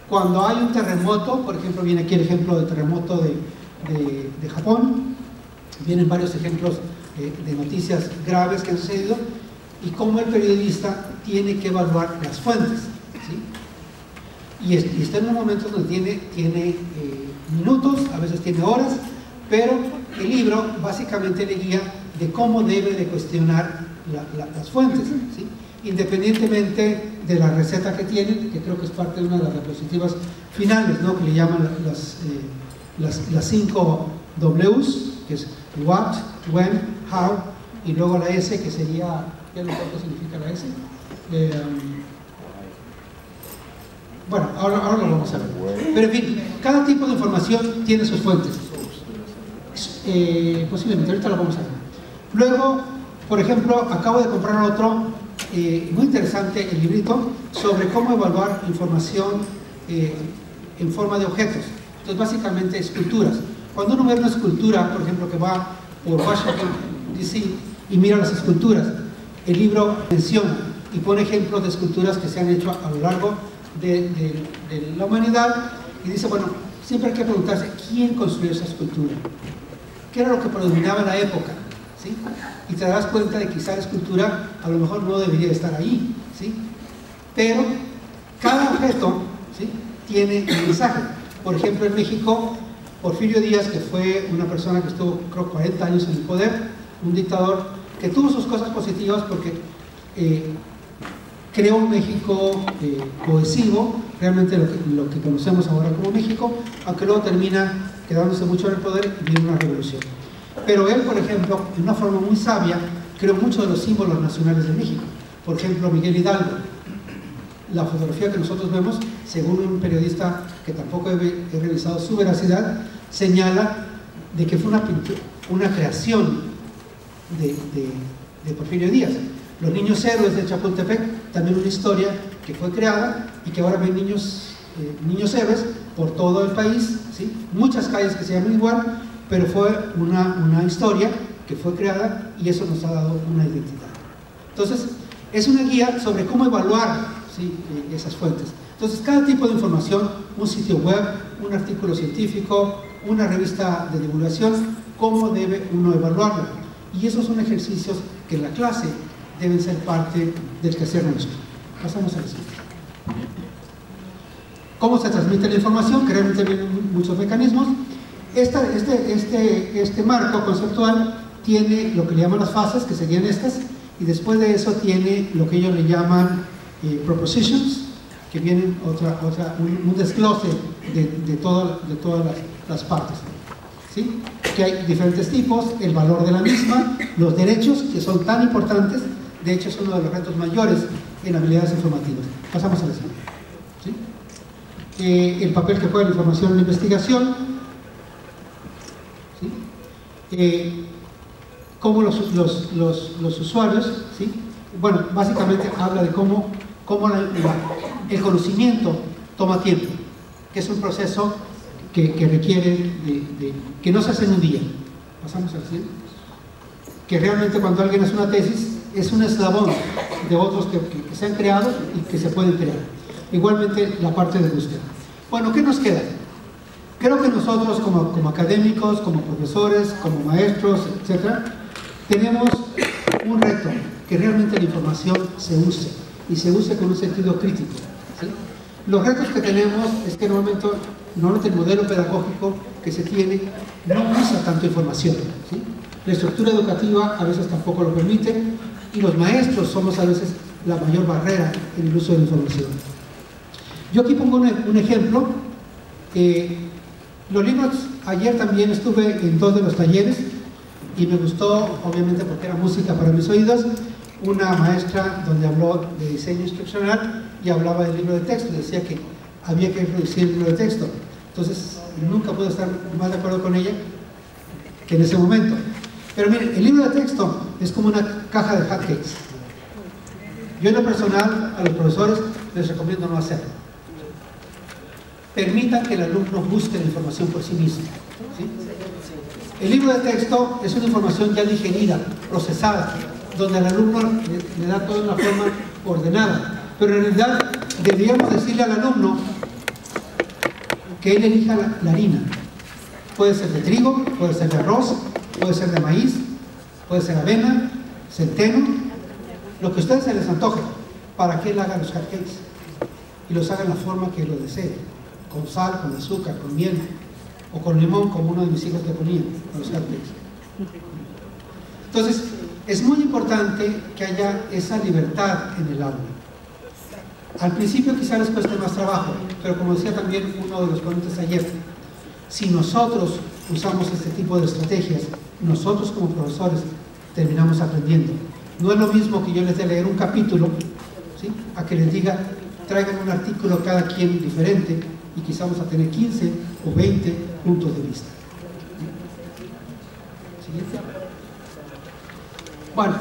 Cuando hay un terremoto, por ejemplo, viene aquí el ejemplo del terremoto de Japón, vienen varios ejemplos de noticias graves que han sucedido, y cómo el periodista tiene que evaluar las fuentes, ¿sí? Y está en un momento donde tiene minutos, a veces tiene horas, pero el libro básicamente le guía de cómo debe de cuestionar las fuentes, ¿sí? Independientemente de la receta que tienen, que creo que es parte de una de las diapositivas finales, ¿no? Que le llaman las 5 Ws, que es what, when, how, y luego la S, que sería, ya no sé qué significa la S. Bueno, ahora lo vamos a ver. Pero en fin, cada tipo de información tiene sus fuentes. Posiblemente, ahorita lo vamos a ver. Luego, por ejemplo, acabo de comprar otro, muy interesante, el librito, sobre cómo evaluar información en forma de objetos. Entonces, básicamente, esculturas. Cuando uno ve una escultura, por ejemplo, que va por Washington, D.C., y mira las esculturas, el libro menciona y pone ejemplos de esculturas que se han hecho a lo largo de la humanidad, y dice, bueno, siempre hay que preguntarse, ¿quién construyó esa escultura? ¿Qué era lo que predominaba en la época? ¿Sí? Y te das cuenta de que quizá la escultura a lo mejor no debería estar ahí, ¿sí? Pero cada objeto, ¿sí?, tiene un mensaje. Por ejemplo, en México, Porfirio Díaz, que fue una persona que estuvo, creo, 40 años en el poder, un dictador que tuvo sus cosas positivas porque creó un México cohesivo, realmente lo que conocemos ahora como México, aunque luego termina quedándose mucho en el poder y viene una revolución. Pero él, por ejemplo, en una forma muy sabia, creó muchos de los símbolos nacionales de México. Por ejemplo, Miguel Hidalgo. La fotografía que nosotros vemos, según un periodista que tampoco he revisado su veracidad, señala de que fue una creación de Porfirio Díaz. Los niños héroes de Chapultepec, también una historia que fue creada y que ahora ven niños héroes por todo el país, ¿sí? Muchas calles que se llaman igual, pero fue una historia que fue creada y eso nos ha dado una identidad. Entonces, es una guía sobre cómo evaluar, ¿sí?, esas fuentes. Entonces, cada tipo de información, un sitio web, un artículo científico, una revista de divulgación, cómo debe uno evaluarlo. Y esos son ejercicios que en la clase deben ser parte del quehacer nuestro. Pasamos a la siguiente. ¿Cómo se transmite la información? Que realmente vienen muchos mecanismos. Este marco conceptual tiene lo que le llaman las fases, que serían estas, y después de eso tiene lo que ellos le llaman propositions, que vienen un desglose de todas las partes, ¿sí? Que hay diferentes tipos, el valor de la misma, los derechos, que son tan importantes, de hecho es uno de los retos mayores en habilidades informativas. Pasamos a la siguiente, ¿sí? El papel que juega la información en la investigación, ¿sí? Cómo los usuarios, ¿sí? Bueno, básicamente habla de cómo el conocimiento toma tiempo, que es un proceso que requiere que no se hace en un día. Pasamos al siguiente. Que realmente cuando alguien hace una tesis es un eslabón de otros que se han creado y que se pueden crear. Igualmente la parte de búsqueda. Bueno, ¿qué nos queda? Creo que nosotros como académicos, como profesores, como maestros, etc., tenemos un reto, que realmente la información se use, y se use con un sentido crítico, ¿sí? Los retos que tenemos es que normalmente el modelo pedagógico que se tiene no usa tanto información, ¿sí? La estructura educativa a veces tampoco lo permite, y los maestros somos a veces la mayor barrera en el uso de la información. Yo aquí pongo un ejemplo. Los libros, ayer también estuve en 2 de los talleres y me gustó, obviamente porque era música para mis oídos, una maestra donde habló de diseño instruccional y hablaba del libro de texto, decía que había que reducir el libro de texto. Entonces nunca puedo estar más de acuerdo con ella que en ese momento. Pero miren, el libro de texto es como una caja de hotcakes. Yo en lo personal a los profesores les recomiendo no hacerlo. Permitan que el alumno busque la información por sí mismo, ¿sí? El libro de texto es una información ya digerida, procesada, donde al alumno le da toda una forma ordenada. Pero en realidad deberíamos decirle al alumno que él elija la harina. Puede ser de trigo, puede ser de arroz, puede ser de maíz, puede ser avena, centeno, lo que a ustedes se les antoje, para que él haga los hotcakes y los haga en la forma que lo desee, con sal, con azúcar, con miel o con limón, como uno de mis hijos le ponía a los hotcakes. Entonces, es muy importante que haya esa libertad en el aula. Al principio quizás les cueste más trabajo, pero como decía también uno de los ponentes ayer, si nosotros usamos este tipo de estrategias, nosotros como profesores terminamos aprendiendo. No es lo mismo que yo les dé leer un capítulo, ¿sí?, a que les diga, traigan un artículo cada quien diferente y quizás vamos a tener 15 o 20 puntos de vista. Siguiente. Bueno,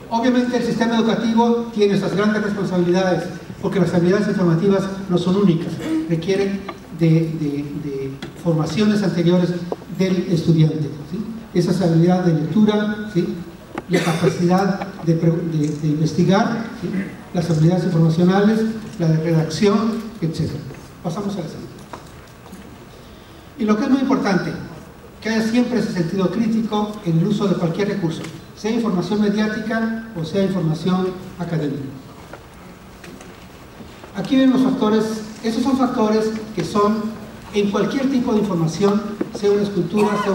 obviamente el sistema educativo tiene esas grandes responsabilidades, porque las habilidades informativas no son únicas, requieren de formaciones anteriores del estudiante, ¿sí? Esas habilidades de lectura, ¿sí?, la capacidad de investigar, ¿sí?, las habilidades informacionales, la de redacción, etc. Pasamos a la siguiente. Y lo que es muy importante, que haya siempre ese sentido crítico en el uso de cualquier recurso, sea información mediática o sea información académica. Aquí ven los factores. Esos son factores que son en cualquier tipo de información, sea una escultura, sea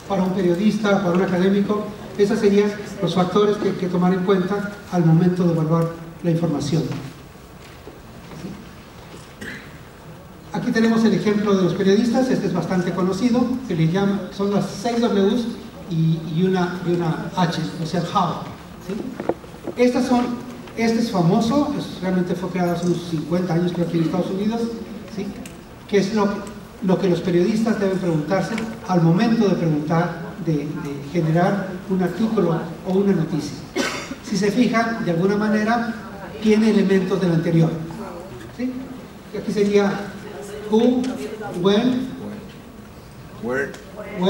para un periodista, para un académico. Esos serían los factores que hay que tomar en cuenta al momento de evaluar la información. Aquí tenemos el ejemplo de los periodistas. Este es bastante conocido, que le llaman, son las 6 Ws y una H, o sea, how, ¿sí? Este es famoso, realmente fue creado hace unos 50 años, creo, aquí en Estados Unidos, ¿sí?, que es lo que los periodistas deben preguntarse al momento de preguntar, de generar un artículo o una noticia. Si se fijan, de alguna manera tiene elementos del anterior, ¿sí? Aquí sería who, when, Where, who,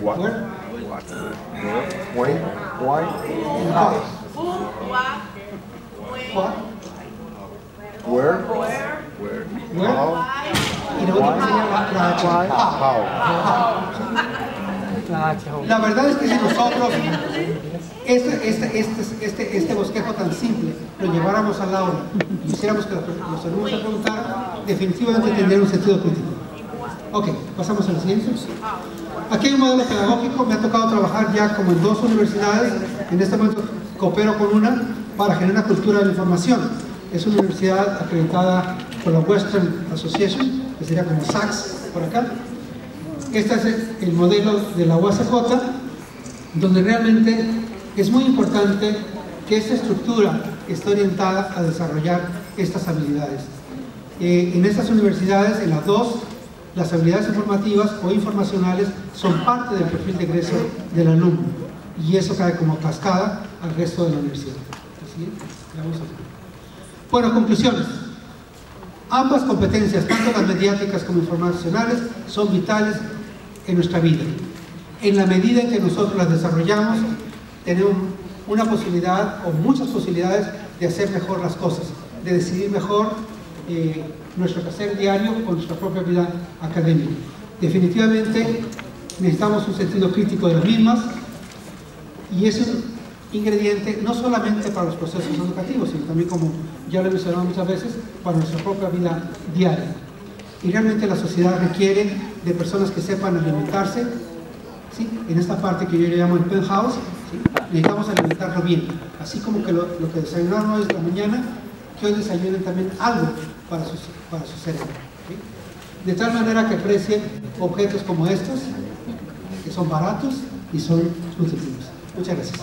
what, when, why, and how. What, where, where, how, y la última sería la H, how. La verdad es que si nosotros este bosquejo tan simple lo lleváramos al aula y hiciéramos que los alumnos se preguntaran, definitivamente tendría un sentido crítico. Ok, pasamos a la siguiente. Aquí hay un modelo pedagógico, me ha tocado trabajar ya como en 2 universidades, en este momento coopero con una para generar una cultura de la información. Es una universidad acreditada por la Western Association, que sería como SACS por acá. Este es el modelo de la UACJ, donde realmente es muy importante que esta estructura esté orientada a desarrollar estas habilidades. En estas universidades, en las 2, las habilidades informativas o informacionales son parte del perfil de egreso del alumno, y eso cae como cascada al resto de la universidad. ¿Sí? Bueno, conclusiones. Ambas competencias, tanto las mediáticas como informacionales, son vitales en nuestra vida. En la medida en que nosotros las desarrollamos, tenemos una posibilidad o muchas posibilidades de hacer mejor las cosas, de decidir mejor nuestro quehacer diario o nuestra propia vida académica. Definitivamente necesitamos un sentido crítico de las mismas, y es un ingrediente no solamente para los procesos educativos, sino también, como ya lo he mencionado muchas veces, para nuestra propia vida diaria. Y realmente la sociedad requiere de personas que sepan alimentarse, ¿sí? En esta parte que yo le llamo el penthouse, ¿sí? Necesitamos alimentarlo bien, así como que lo que desayunaron hoy esta mañana, que hoy desayunen también algo para su cerebro, ¿sí? De tal manera que aprecien objetos como estos, que son baratos y son nutritivos. Muchas gracias.